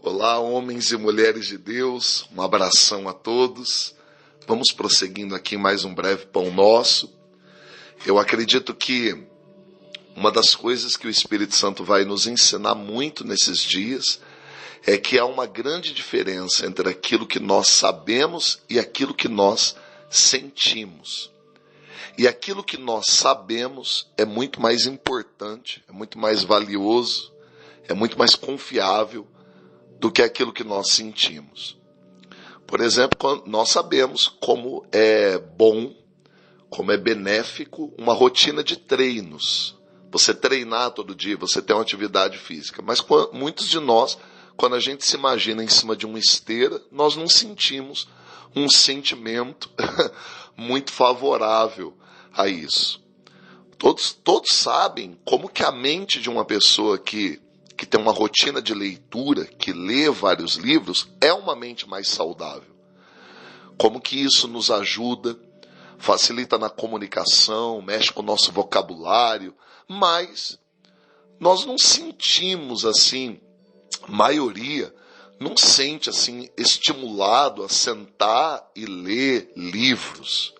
Olá, homens e mulheres de Deus, um abração a todos. Vamos prosseguindo aqui mais um breve Pão Nosso. Eu acredito que uma das coisas que o Espírito Santo vai nos ensinar muito nesses dias é que há uma grande diferença entre aquilo que nós sabemos e aquilo que nós sentimos. E aquilo que nós sabemos é muito mais importante, é muito mais valioso, é muito mais confiável do que aquilo que nós sentimos. Por exemplo, nós sabemos como é bom, como é benéfico uma rotina de treinos. Você treinar todo dia, você ter uma atividade física. Mas muitos de nós, quando a gente se imagina em cima de uma esteira, nós não sentimos um sentimento muito favorável a isso. Todos sabem como que a mente de uma pessoa que tem uma rotina de leitura, que lê vários livros, é uma mente mais saudável. Como que isso nos ajuda, facilita na comunicação, mexe com o nosso vocabulário, mas nós não sentimos assim, maioria não sente assim estimulado a sentar e ler livros.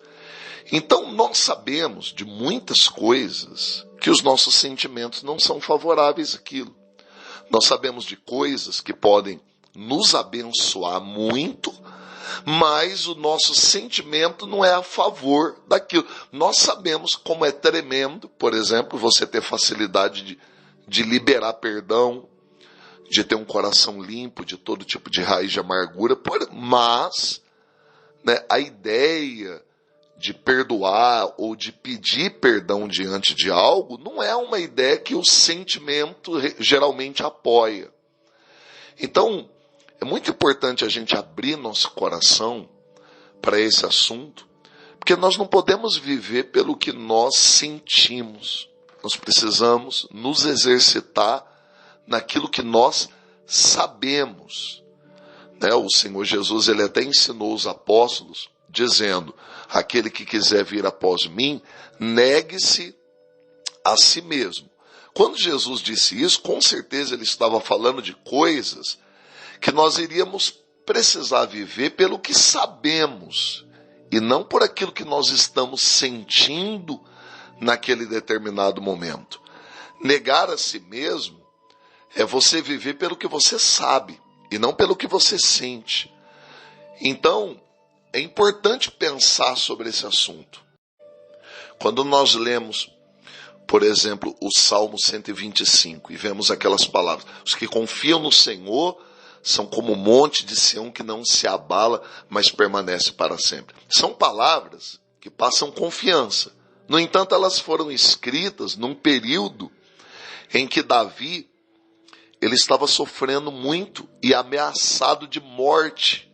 Então nós sabemos de muitas coisas que os nossos sentimentos não são favoráveis àquilo. Nós sabemos de coisas que podem nos abençoar muito, mas o nosso sentimento não é a favor daquilo. Nós sabemos como é tremendo, por exemplo, você ter facilidade de liberar perdão, de ter um coração limpo de todo tipo de raiz de amargura, mas a ideia de perdoar ou de pedir perdão diante de algo não é uma ideia que o sentimento geralmente apoia. Então, é muito importante a gente abrir nosso coração para esse assunto, porque nós não podemos viver pelo que nós sentimos. Nós precisamos nos exercitar naquilo que nós sabemos. O Senhor Jesus, ele até ensinou os apóstolos, dizendo: aquele que quiser vir após mim, negue-se a si mesmo. Quando Jesus disse isso, com certeza ele estava falando de coisas que nós iríamos precisar viver pelo que sabemos, e não por aquilo que nós estamos sentindo naquele determinado momento. Negar a si mesmo é você viver pelo que você sabe, e não pelo que você sente. Então, é importante pensar sobre esse assunto. Quando nós lemos, por exemplo, o Salmo 125 e vemos aquelas palavras: os que confiam no Senhor são como o monte de Sião que não se abala, mas permanece para sempre. São palavras que passam confiança. No entanto, elas foram escritas num período em que Davi ele estava sofrendo muito e ameaçado de morte.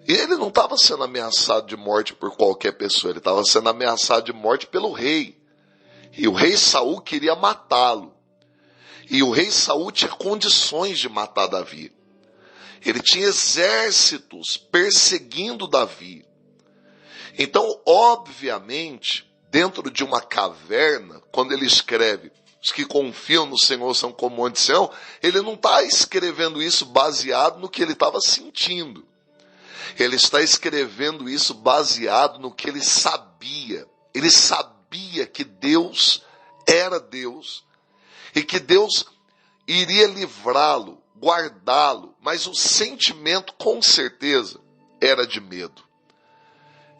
E ele não estava sendo ameaçado de morte por qualquer pessoa, ele estava sendo ameaçado de morte pelo rei. E o rei Saul queria matá-lo. E o rei Saul tinha condições de matar Davi. Ele tinha exércitos perseguindo Davi. Então, obviamente, dentro de uma caverna, quando ele escreve: os que confiam no Senhor são como o monte Sião, ele não está escrevendo isso baseado no que ele estava sentindo. Ele está escrevendo isso baseado no que ele sabia. Ele sabia que Deus era Deus e que Deus iria livrá-lo, guardá-lo, mas o sentimento com certeza era de medo.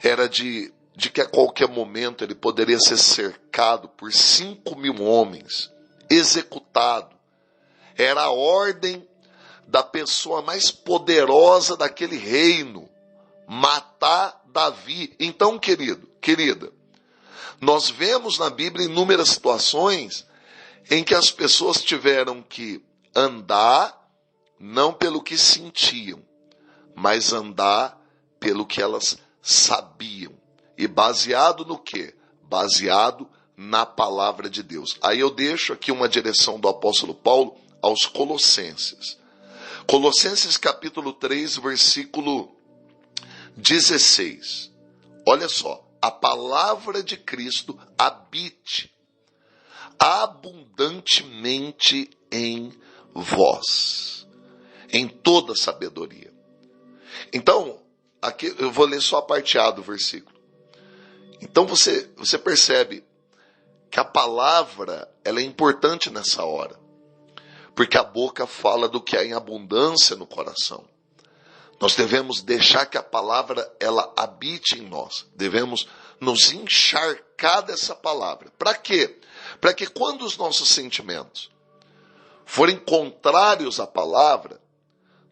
Era de que a qualquer momento ele poderia ser cercado por 5.000 homens, executado. Era a ordem da pessoa mais poderosa daquele reino, matar Davi. Então, querida, nós vemos na Bíblia inúmeras situações em que as pessoas tiveram que andar não pelo que sentiam, mas andar pelo que elas sabiam. E baseado no quê? Baseado na palavra de Deus. Aí eu deixo aqui uma direção do apóstolo Paulo aos Colossenses. Colossenses capítulo 3, versículo 16. Olha só: a palavra de Cristo habite abundantemente em vós. em toda sabedoria. Então, aqui eu vou ler só a parte A do versículo. Então você percebe que a palavra ela é importante nessa hora, porque a boca fala do que há em abundância no coração. Nós devemos deixar que a palavra ela habite em nós. Devemos nos encharcar dessa palavra. Para quê? Para que quando os nossos sentimentos forem contrários à palavra,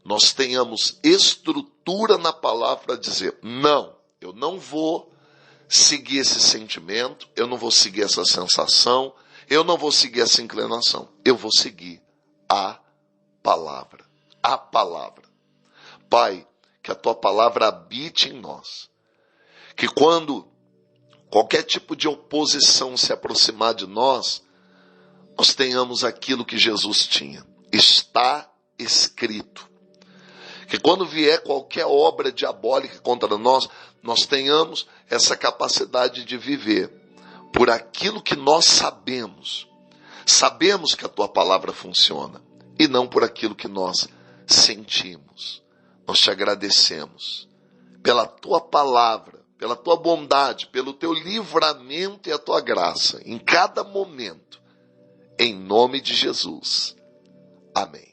nós tenhamos estrutura na palavra para dizer: não, eu não vou seguir esse sentimento, eu não vou seguir essa sensação, eu não vou seguir essa inclinação. Eu vou seguir a palavra. A palavra. Pai, que a tua palavra habite em nós. Que quando qualquer tipo de oposição se aproximar de nós, nós tenhamos aquilo que Jesus tinha. Está escrito. Que quando vier qualquer obra diabólica contra nós, nós tenhamos essa capacidade de viver por aquilo que nós sabemos. Sabemos que a tua palavra funciona e não por aquilo que nós sentimos. Nós te agradecemos pela tua palavra, pela tua bondade, pelo teu livramento e a tua graça em cada momento. Em nome de Jesus. Amém.